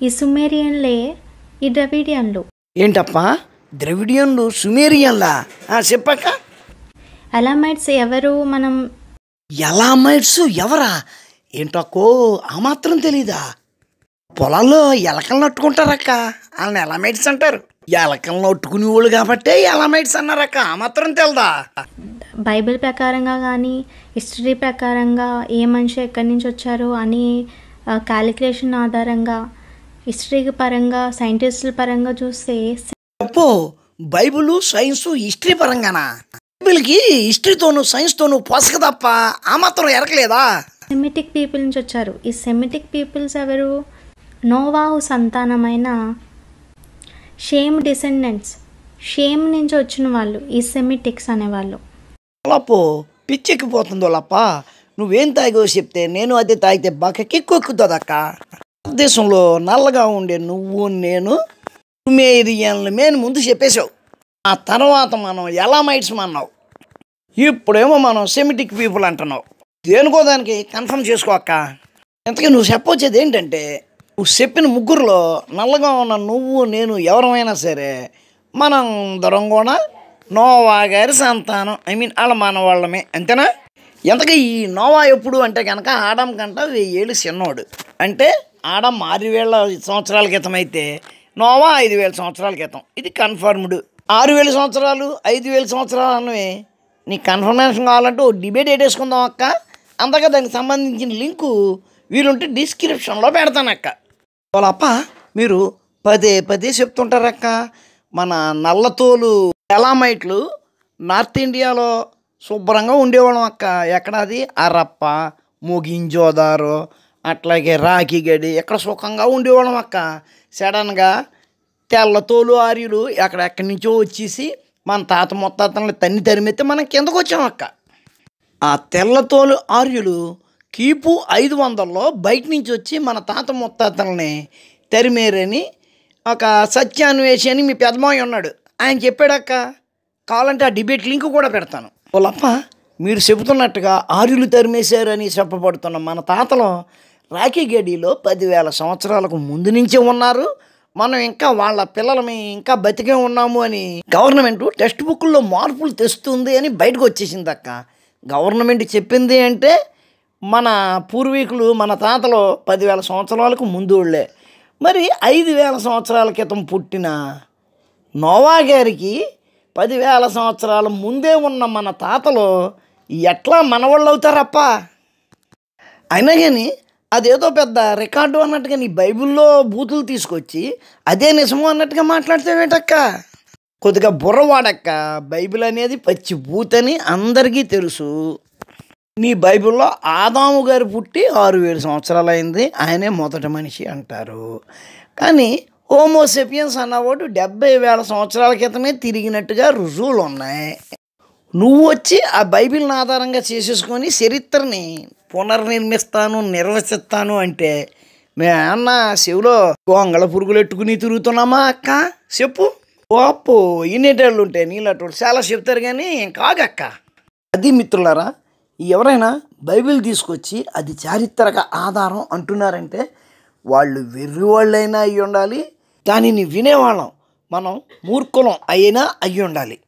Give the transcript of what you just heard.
ఈ సుమేరియన్లే ఈ ద్రవిడియన్లు. ఏంటప్పా ద్రవిడియన్లు సుమేరియన్లా? చెప్పాక ఎలామైట్స్ ఎవరు? మనం ఎలామైట్స్ ఎవరా? ఏంటక్కో ఆ మాత్రం తెలీదా? పొలాల్లో ఎలకలు నట్టుకుంటారక్క, వాళ్ళని ఎలామైట్స్ అంటారు. ఎలకలు నట్టుకునే వాళ్ళు కాబట్టే ఎలామైట్స్ అన్నారక్క, ఆ మాత్రం తెలదా? బైబిల్ ప్రకారంగా కానీ హిస్టరీ ప్రకారంగా ఏ మనిషి ఎక్కడి నుంచి వచ్చారు అని క్యాలిక్యులేషన్ ఆధారంగా హిస్టరీ పరంగా సైంటిస్టుల పరంగా చూస్తే అప్పో బైబిల్ సైన్స్ హిస్టరీ పరంగానా? బైబిల్కి హిస్టరీతోనూ సైన్స్తోనూ పొసక తప్ప ఆ మాత్రం ఎరకలేదా? సెమిటిక్ పీపుల్ నుంచి వచ్చారు. ఈ సెమిటిక్ పీపుల్స్ ఎవరు? నోవాహు సంతానమైన షేమ్ డిసెండెంట్స్, షేమ్ నుంచి వచ్చిన వాళ్ళు ఈ సెమిటిక్స్ అనేవాళ్ళు. అప్పో పిచ్చెక్కిపోతుంది వాళ్ళప్ప. నువ్వేం తాగో చెప్తే నేను అదే తాగితే బాగా కిక్కొక్కుతుంది అక్క. భారతదేశంలో నల్లగా ఉండే నువ్వు నేను సుమేరియన్లమే ముందు చెప్పేశావు. ఆ తర్వాత మనం ఎలామైట్స్ అన్నావు, ఇప్పుడేమో మనం సెమిటిక్ పీపుల్ అంటున్నావు. దేనికో దానికి కన్ఫర్మ్ చేసుకో అక్క. ఇంతకీ నువ్వు చెప్పొచ్చేది ఏంటంటే, నువ్వు చెప్పిన ముగ్గురులో నల్లగా ఉన్న నువ్వు నేను ఎవరమైనా సరే మనందరం కూడా నోవా గారి సంతానం, వాళ్ళ మనవాళ్ళమే, అంతేనా? ఎంతగా ఈ నోవా ఎప్పుడు అంటే కనుక ఆడం కంట 1000 ఏళ్ళు చిన్నోడు. అంటే ఆడం 6000 సంవత్సరాల క్రితం అయితే నోవా 5000 సంవత్సరాల క్రితం. ఇది కన్ఫర్మ్డ్. 6000 సంవత్సరాలు 5000 సంవత్సరాలు అన్నవి నీకు కన్ఫర్మేషన్ కావాలంటే ఓ డిబేట్ వేసుకుందాం అక్క. అంతగా దానికి సంబంధించిన లింకు వీలుంటే డిస్క్రిప్షన్లో పెడతానక్క. వాళ్ళప్ప మీరు పదే చెప్తుంటారక్క, మన నల్లతోలు ఎలామైట్లు నార్త్ ఇండియాలో శుభ్రంగా ఉండేవాళ్ళం అక్క. ఎక్కడది అరప్ప, మొగింజోదారో, అట్లాగే రాఖీగడి, ఎక్కడ సుఖంగా ఉండేవాళ్ళం అక్క. సడన్గా తెల్లతోలు ఆర్యులు ఎక్కడెక్కడి నుంచో వచ్చేసి మన తాత ముత్తాతల్ని తరిమితే మనం కిందకు వచ్చాం అక్క. ఆ తెల్లతోలు ఆర్యులు కిపు 500లో బయట నుంచి వచ్చి మన తాత ముత్తాతల్ని తరిమేరని ఒక సత్యాన్వేషి అని మీ పెద్దమాయి ఉన్నాడు, ఆయన చెప్పాడక్క. కావాలంటే ఆ డిబేట్ లింక్ కూడా పెడతాను. వాళ్ళప్ప మీరు చెబుతున్నట్టుగా ఆర్యులు తరిమేశారని చెప్పబడుతున్న మన తాతలు రాఖీగడిలో 10,000 సంవత్సరాలకు ముందు నుంచే ఉన్నారు. మనం ఇంకా వాళ్ళ పిల్లలమే ఇంకా బతికే ఉన్నాము అని గవర్నమెంట్ టెక్స్ట్ బుక్లో మార్పులు తెస్తుంది అని బయటకు వచ్చేసింది అక్క. గవర్నమెంట్ చెప్పింది అంటే మన పూర్వీకులు మన తాతలు 10,000 సంవత్సరాలకు ముందు వాళ్ళే. మరి 5,000 సంవత్సరాల క్రితం పుట్టిన నోవా గారికి 10,000 సంవత్సరాల ముందే ఉన్న మన తాతలు ఎట్లా మనవాళ్ళు అవుతారప్ప? అయినా కానీ అదేదో పెద్ద రికార్డు అన్నట్టుగా నీ బైబిల్లో బూతులు తీసుకొచ్చి అదే నిజము అన్నట్టుగా మాట్లాడితేవేటక్క? కొద్దిగా బుర్రవాడక్క. బైబిల్ అనేది పచ్చి బూతని అందరికీ తెలుసు. నీ బైబిల్లో ఆదాము గారు పుట్టి 6,000 సంవత్సరాలు అయింది, ఆయనే మొదటి మనిషి అంటారు. కానీ హోమోసెపియన్స్ అన్నవాడు 70,000 సంవత్సరాల క్రితమే తిరిగినట్టుగా రుజువులు ఉన్నాయి. నువ్వు వచ్చి ఆ బైబిల్ని ఆధారంగా చేసేసుకొని చరిత్రని పునర్నిర్మిస్తాను నిర్వచిస్తాను అంటే మేమన్నా చెవిలో గొంగళ పురుగులు ఎట్టుకుని తిరుగుతున్నామా అక్క? చెప్పు. ఓప్పు ఇన్నేటోళ్ళు ఉంటే నీళ్ళటోళ్ళు చాలా చెప్తారు కానీ కాగక్క. అది మిత్రులారా, ఎవరైనా బైబిల్ తీసుకొచ్చి అది చారిత్రక ఆధారం అంటున్నారంటే వాళ్ళు వెర్రి వాళ్ళైనా అయ్యి ఉండాలి, దానిని వినేవాళ్ళం మనం మూర్ఖులం అయినా అయ్యి ఉండాలి.